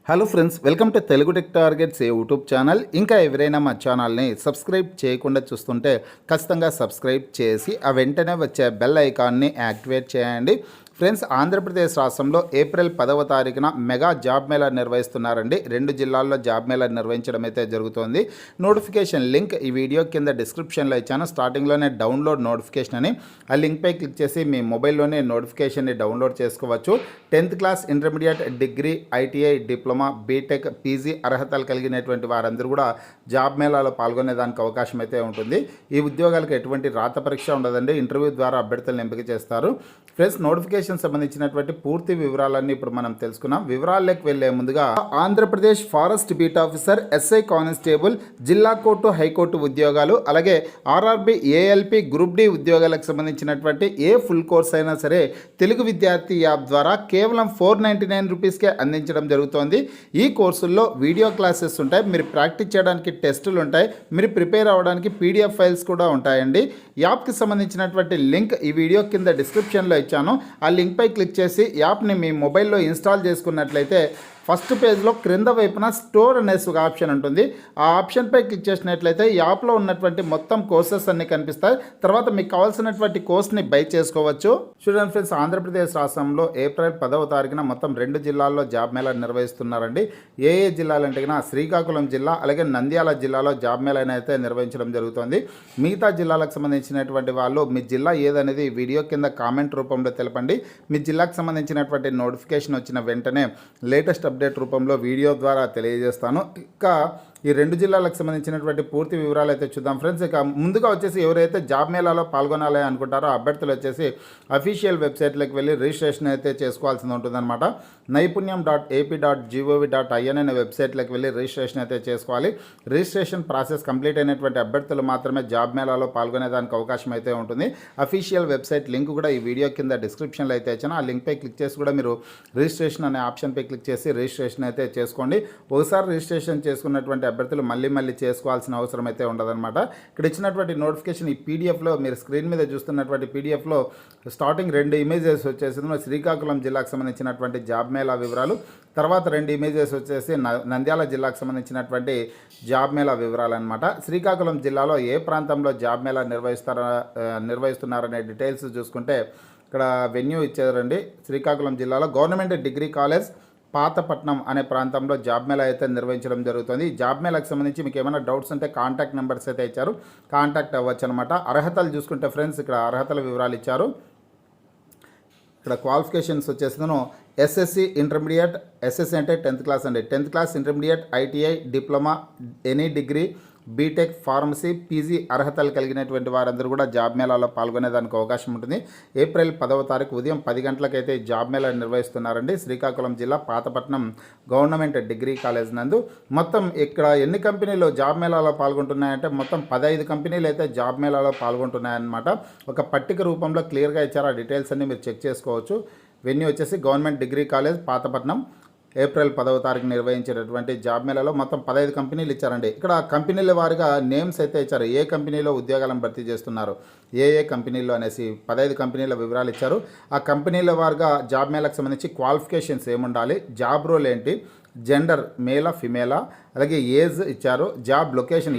Hello friends, welcome to Telugu tech targets YouTube channel. ఇంకా ఎవరైనా మా ఛానల్ని సబ్స్క్రైబ్ చేయకుండా చూస్తుంటే ఖచ్చితంగా సబ్స్క్రైబ్ చేసి ఆ వెంటనే వచ్చే బెల్ ఐకాన్ని యాక్టివేట్ చేయండి. ఫ్రెండ్స్, ఆంధ్రప్రదేశ్ రాష్ట్రంలో ఏప్రిల్ 10వ తారీఖున మెగా జాబ్ మేళా నిర్వహిస్తున్నారండి. 2 జిల్లాల్లో జాబ్ మేళా నిర్వహించడం అయితే జరుగుతోంది. నోటిఫికేషన్ లింక్ ఈ వీడియో కింద డిస్క్రిప్షన్లో ఇచ్చాను. స్టార్టింగ్లోనే డౌన్లోడ్ నోటిఫికేషన్ అని ఆ లింక్పై క్లిక్ చేసి మీ మొబైల్లోనే నోటిఫికేషన్ని డౌన్లోడ్ చేసుకోవచ్చు. 10th class, intermediate, degree, ITI, diploma, BTech, PG అర్హతలు కలిగినటువంటి వారందరూ కూడా జాబ్ మేళాలో పాల్గొనేదానికి అవకాశం అయితే ఉంటుంది. ఈ ఉద్యోగాలకు ఎటువంటి రాత పరీక్ష ఉండదండి. ఇంటర్వ్యూ ద్వారా అభ్యర్థులను ఎంపిక చేస్తారు. ఫ్రెండ్స్, నోటిఫికేషన్ సంబంధించినటువంటి పూర్తి వివరాలన్నీ ఇప్పుడు మనం తెలుసుకున్నాం. వివరాల్లోకి వెళ్లే ముందుగా Andhra Pradesh forest beat officer, SI constable, జిల్లా కోర్టు, హైకోర్టు ఉద్యోగాలు, అలాగే ఆర్ఆర్బి, ఏఎల్పి, గ్రూప్ డి ఉద్యోగాలకు సంబంధించినటువంటి ఏ ఫుల్ కోర్స్ అయినా సరే తెలుగు విద్యార్థి యాప్ ద్వారా కేవలం 499 రూపీస్కే అందించడం జరుగుతోంది. ఈ కోర్సుల్లో వీడియో క్లాసెస్ ఉంటాయి, మీరు ప్రాక్టీస్ చేయడానికి టెస్టులు ఉంటాయి, మీరు ప్రిపేర్ అవ్వడానికి పీడిఎఫ్ ఫైల్స్ కూడా ఉంటాయండి. యాప్కి సంబంధించినటువంటి లింక్ ఈ వీడియో కింద డిస్క్రిప్షన్లో ఇచ్చాను. ఆ లింక్పై క్లిక్ చేసి యాప్ని మీ మొబైల్లో ఇన్స్టాల్ చేసుకున్నట్లయితే ఫస్ట్ పేజ్లో క్రింద వైపున స్టోర్ అనేసి ఒక ఆప్షన్ ఉంటుంది. ఆ ఆప్షన్పై క్లిక్ చేసినట్లయితే యాప్లో ఉన్నటువంటి మొత్తం కోర్సెస్ అన్నీ కనిపిస్తాయి. తర్వాత మీకు కావాల్సినటువంటి కోర్స్ని బై చేసుకోవచ్చు. చూడండి ఫ్రెండ్స్, ఆంధ్రప్రదేశ్ రాష్ట్రంలో ఏప్రిల్ 10వ తారీఖున మొత్తం 2 జిల్లాల్లో జాబ్ మేళా నిర్వహిస్తున్నారండి. ఏ జిల్లాలు అంటే శ్రీకాకుళం జిల్లా, అలాగే నంద్యాల జిల్లాలో జాబ్ మేళాని అయితే నిర్వహించడం జరుగుతుంది. మిగతా జిల్లాలకు సంబంధించినటువంటి వాళ్ళు మీ జిల్లా ఏదనేది వీడియో కింద కామెంట్ రూపంలో తెలపండి. మీ జిల్లాకు సంబంధించినటువంటి నోటిఫికేషన్ వచ్చిన వెంటనే లేటెస్ట్ అప్డేట్ రూపంలో వీడియో ద్వారా తెలియజేస్తాను. ఇంకా ఈ 2 జిల్లాలకు సంబంధించినటువంటి పూర్తి వివరాలు అయితే చూద్దాం ఫ్రెండ్స్. ఇక ముందుగా వచ్చేసి ఎవరైతే జాబ్ మేళాలో పాల్గొనాలి అనుకుంటారో అభ్యర్థులు వచ్చేసి అఫీషియల్ వెబ్సైట్లోకి వెళ్ళి రిజిస్ట్రేషన్ అయితే చేసుకోవాల్సి ఉంటుందన్నమాట. naipunyam.ap.gov.in అనే వెబ్సైట్లోకి వెళ్ళి రిజిస్ట్రేషన్ అయితే చేసుకోవాలి. రిజిస్ట్రేషన్ ప్రాసెస్ కంప్లీట్ అయినటువంటి అభ్యర్థులు మాత్రమే జాబ్ మేళాలో పాల్గొనేదానికి అవకాశం అయితే ఉంటుంది. అఫీషియల్ వెబ్సైట్ లింక్ కూడా ఈ వీడియో కింద డిస్క్రిప్షన్లో అయితే ఇచ్చాను. ఆ లింక్పై క్లిక్ చేసి కూడా మీరు రిజిస్ట్రేషన్ అనే ఆప్షన్పై క్లిక్ చేసి రిజిస్ట్రేషన్ అయితే చేసుకోండి. ఒకసారి రిజిస్ట్రేషన్ చేసుకున్నటువంటి అభ్యర్థులు మళ్ళీ చేసుకోవాల్సిన అవసరం అయితే ఉండదన్నమాట. ఇక్కడ ఇచ్చినటువంటి నోటిఫికేషన్ ఈ పీడిఎఫ్లో మీరు స్క్రీన్ మీద చూస్తున్నటువంటి పీడిఎఫ్లో స్టార్టింగ్ 2 ఇమేజెస్ వచ్చేసి శ్రీకాకుళం జిల్లాకు సంబంధించినటువంటి జాబ్ మేళా వివరాలు, తర్వాత 2 ఇమేజెస్ వచ్చేసి నంద్యాల జిల్లాకు సంబంధించినటువంటి జాబ్ మేళా వివరాలు అనమాట. శ్రీకాకుళం జిల్లాలో ఏ ప్రాంతంలో జాబ్ మేళా నిర్వహిస్తున్నారనే డీటెయిల్స్ చూసుకుంటే ఇక్కడ వెన్యూ ఇచ్చారండి. శ్రీకాకుళం జిల్లాలో గవర్నమెంట్ డిగ్రీ కాలేజ్ పాతపట్నం అనే ప్రాంతంలో జాబ్ మేళా అయితే నిర్వహించడం జరుగుతుంది. ఈ జాబ్ మేళాకి సంబంధించి మీకు ఏమైనా డౌట్స్ ఉంటే కాంటాక్ట్ నెంబర్స్ అయితే ఇచ్చారు, కాంటాక్ట్ అవ్వచ్చు అనమాట. అర్హతలు చూసుకుంటే ఫ్రెండ్స్ ఇక్కడ అర్హతల వివరాలు ఇచ్చారు. ఇక్కడ క్వాలిఫికేషన్స్ వచ్చేసిందను ఎస్ఎస్సి, ఇంటర్మీడియట్, ఎస్ఎస్సి అంటే 10th క్లాస్ అండి, 10th class, intermediate, ITI, diploma, any degree, BTech, pharmacy, PG అర్హతలు కలిగినటువంటి వారందరూ కూడా జాబ్ మేళాలో పాల్గొనేదానికి అవకాశం ఉంటుంది. ఏప్రిల్ 10వ తారీఖు ఉదయం 10 గంటలకైతే జాబ్ మేళా నిర్వహిస్తున్నారండి. శ్రీకాకుళం జిల్లా పాతపట్నం గవర్నమెంట్ డిగ్రీ కాలేజ్ నందు. మొత్తం ఇక్కడ ఎన్ని కంపెనీలు జాబ్ మేళాలో పాల్గొంటున్నాయంటే మొత్తం 15 కంపెనీలు అయితే జాబ్ మేళాలో పాల్గొంటున్నాయన్నమాట. ఒక పట్టిక రూపంలో క్లియర్గా ఇచ్చారు. ఆ డీటెయిల్స్ అన్ని మీరు చెక్ చేసుకోవచ్చు. వెన్యూ వచ్చేసి government degree college Pathapatnam. April 10వ తారీఖు నిర్వహించేటటువంటి జాబ్ మేళాలో మొత్తం 15 కంపెనీలు ఇచ్చారండి. ఇక్కడ కంపెనీల వారిగా నేమ్స్ అయితే ఇచ్చారు. ఏ కంపెనీలో ఉద్యోగాలను భర్తీ చేస్తున్నారు, ఏ కంపెనీలో అనేసి 15 కంపెనీల వివరాలు ఇచ్చారు. ఆ కంపెనీల వారిగా జాబ్ మేళాకు సంబంధించి క్వాలిఫికేషన్స్ ఏముండాలి, జాబ్ రోల్ ఏంటి, జెండర్ మేలా ఫిమేలా, అలాగే ఏజ్ ఇచ్చారు, జాబ్ లొకేషన్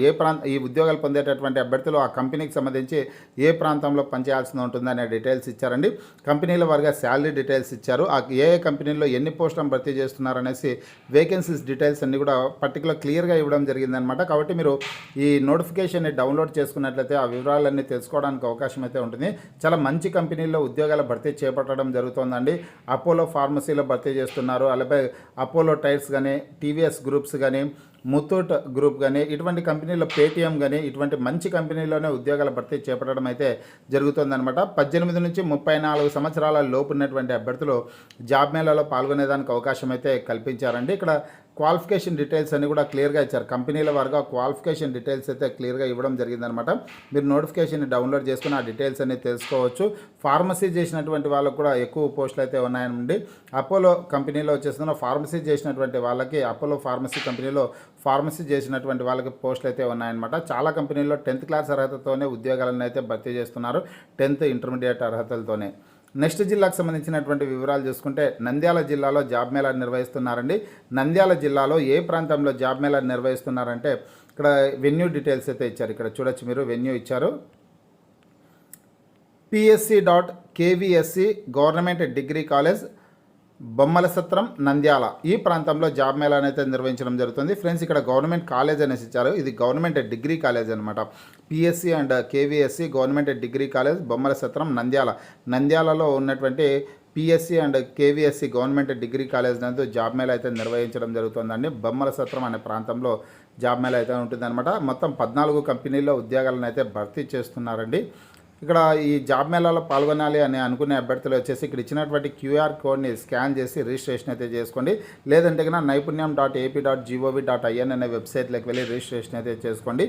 ఈ ఉద్యోగాలు పొందేటటువంటి అభ్యర్థులు ఆ కంపెనీకి సంబంధించి ఏ ప్రాంతంలో పనిచేయాల్సి ఉంటుందనే డీటెయిల్స్ ఇచ్చారండి. కంపెనీల వారిగా శాలరీ డీటెయిల్స్ ఇచ్చారు. ఆ ఏ కంపెనీలో ఎన్ని పోస్టులను భర్తీ చేస్తున్నారనేసి వేకెన్సీస్ డీటెయిల్స్ అన్ని కూడా పర్టికులర్ క్లియర్గా ఇవ్వడం జరిగిందనమాట. కాబట్టి మీరు ఈ నోటిఫికేషన్ని డౌన్లోడ్ చేసుకున్నట్లయితే ఆ వివరాలన్నీ తెలుసుకోవడానికి అవకాశం అయితే ఉంటుంది. చాలా మంచి కంపెనీల్లో ఉద్యోగాల భర్తీ చేపట్టడం జరుగుతుందండి. అపోలో ఫార్మసీలో భర్తీ చేస్తున్నారు, అలాగే అపోలో టైర్స్ కానీ, టీవీఎస్ గ్రూప్స్ కానీ, ముత్తూట్ గ్రూప్ కానీ, ఇటువంటి కంపెనీలో పేటీఎం కానీ, ఇటువంటి మంచి కంపెనీలోనే ఉద్యోగాల భర్తీ చేపట్టడం అయితే జరుగుతుందన్నమాట. 18 నుంచి 34 సంవత్సరాల లోపు ఉన్నటువంటి అభ్యర్థులు జాబ్ మేళాలో పాల్గొనేదానికి అవకాశం అయితే కల్పించారండి. ఇక్కడ క్వాలిఫికేషన్ డీటెయిల్స్ అన్ని కూడా క్లియర్గా ఇచ్చారు. కంపెనీల వారుగా క్వాలిఫికేషన్ డీటెయిల్స్ అయితే క్లియర్గా ఇవ్వడం జరిగిందనమాట. మీరు నోటిఫికేషన్ డౌన్లోడ్ చేసుకుని ఆ డీటెయిల్స్ అన్ని తెలుసుకోవచ్చు. ఫార్మసీ చేసినటువంటి వాళ్ళకు కూడా ఎక్కువ పోస్టులు అయితే ఉన్నాయండి. అపోలో కంపెనీలో వచ్చేస్తున్న ఫార్మసీ చేసినటువంటి వాళ్ళకి, అపోలో ఫార్మసీ కంపెనీలో ఫార్మసీ చేసినటువంటి వాళ్ళకి పోస్టులు అయితే ఉన్నాయన్నమాట. చాలా కంపెనీల్లో 10th క్లాస్ అర్హతతోనే ఉద్యోగాలను అయితే భర్తీ చేస్తున్నారు, 10th ఇంటర్మీడియట్ అర్హతలతోనే. నెక్స్ట్ జిల్లాకు సంబంధించినటువంటి వివరాలు చూసుకుంటే నంద్యాల జిల్లాలో జాబ్ మేళా నిర్వహిస్తున్నారండి. నంద్యాల జిల్లాలో ఏ ప్రాంతంలో జాబ్ మేళా నిర్వహిస్తున్నారంటే ఇక్కడ వెన్యూ డీటెయిల్స్ అయితే ఇచ్చారు. ఇక్కడ చూడొచ్చు మీరు వెన్యూ ఇచ్చారు. PSC.KVSC గవర్నమెంట్ డిగ్రీ కాలేజ్ బొమ్మల సత్రం నంద్యాల ఈ ప్రాంతంలో జాబ్ మేళాను అయితే నిర్వహించడం జరుగుతుంది. ఫ్రెండ్స్ ఇక్కడ గవర్నమెంట్ కాలేజ్ అనేసి ఇచ్చారు. ఇది గవర్నమెంట్ డిగ్రీ కాలేజ్ అనమాట. PSC&KVSC గవర్నమెంట్ డిగ్రీ కాలేజ్ బొమ్మల సత్రం నంద్యాలలో ఉన్నటువంటి PSC&KVSC గవర్నమెంట్ డిగ్రీ కాలేజ్ నందు జాబ్ మేళా అయితే నిర్వహించడం జరుగుతుందండి. బొమ్మల సత్రం అనే ప్రాంతంలో జాబ్ మేళా అయితే ఉంటుందన్నమాట. మొత్తం 14 కంపెనీల్లో ఉద్యోగాలను అయితే భర్తీ చేస్తున్నారండి. ఇక్కడ ఈ జాబ్ మేళాలో పాల్గొనాలి అని అనుకునే అభ్యర్థులు వచ్చేసి ఇక్కడ ఇచ్చినటువంటి QR కోడ్ని స్కాన్ చేసి రిజిస్ట్రేషన్ అయితే చేసుకోండి. లేదంటే కన్నా naipurnam.ap.gov.in అనే వెబ్సైట్లోకి వెళ్ళి రిజిస్ట్రేషన్ అయితే చేసుకోండి.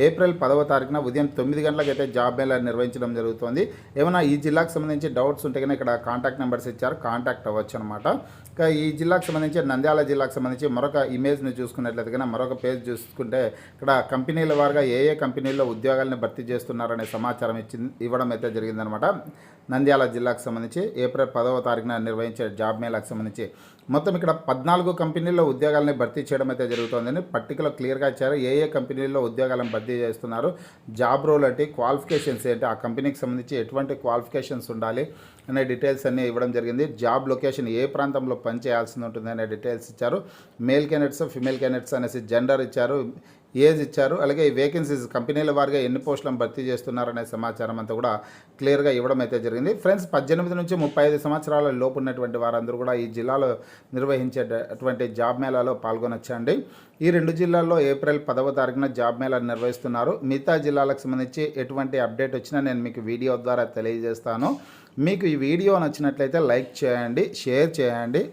ఏప్రిల్ 10వ తారీఖున ఉదయం 9 గంటలకు అయితే జాబ్ మేళా నిర్వహించడం జరుగుతుంది. ఏమైనా ఈ జిల్లాకు సంబంధించి డౌట్స్ ఉంటే కన్నా ఇక్కడ కాంటాక్ట్ నెంబర్స్ ఇచ్చారు, కాంటాక్ట్ అవ్వచ్చు అనమాట. ఇంకా ఈ జిల్లాకు సంబంధించి నంద్యాల జిల్లాకు సంబంధించి మరొక ఇమేజ్ని చూసుకున్నట్లయితే కన్నా మరొక పేజ్ చూసుకుంటే ఇక్కడ కంపెనీల వారుగా ఏ కంపెనీల్లో ఉద్యోగాలను భర్తీ చేస్తున్నారనే సమాచారం ఇవ్వడం అయితే జరిగిందనమాట. నంద్యాల జిల్లాకు సంబంధించి ఏప్రిల్ 10వ తారీఖున నిర్వహించే జాబ్ మేళాకు సంబంధించి మొత్తం ఇక్కడ 14 కంపెనీల్లో ఉద్యోగాలని భర్తీ చేయడం అయితే జరుగుతుందని పట్టికలో క్లియర్గా ఇచ్చారు. ఏ కంపెనీల్లో ఉద్యోగాలను భర్తీ చేస్తున్నారు, జాబ్ రోల్ అంటే క్వాలిఫికేషన్స్ ఏంటి, ఆ కంపెనీకి సంబంధించి ఎటువంటి క్వాలిఫికేషన్స్ ఉండాలి అనే డీటెయిల్స్ అన్నీ ఇవ్వడం జరిగింది. జాబ్ లొకేషన్ ఏ ప్రాంతంలో పని చేయాల్సి ఉంటుంది అనే డీటెయిల్స్ ఇచ్చారు. మేల్ క్యాండిడేట్స్, ఫిమేల్ క్యాండిడేట్స్ అనేసి జెండర్ ఇచ్చారు, ఏజ్ ఇచ్చారు. అలాగే ఈ వేకెన్సీస్ కంపెనీల వారిగా ఎన్ని పోస్టులను భర్తీ చేస్తున్నారనే సమాచారం అంతా కూడా క్లియర్గా ఇవ్వడం అయితే జరిగింది. ఫ్రెండ్స్ 18 నుంచి 35 సంవత్సరాల లోపు ఉన్నటువంటి వారందరూ కూడా ఈ జిల్లాలో నిర్వహించేటటువంటి జాబ్ మేళాలో పాల్గొనొచ్చండి. ఈ 2 జిల్లాల్లో ఏప్రిల్ 10వ తారీఖున జాబ్ మేళా నిర్వహిస్తున్నారు. మిగతా జిల్లాలకు సంబంధించి ఎటువంటి అప్డేట్ వచ్చినా నేను మీకు వీడియో ద్వారా తెలియజేస్తాను. మీకు ఈ వీడియో నచ్చినట్లయితే లైక్ చేయండి, షేర్ చేయండి.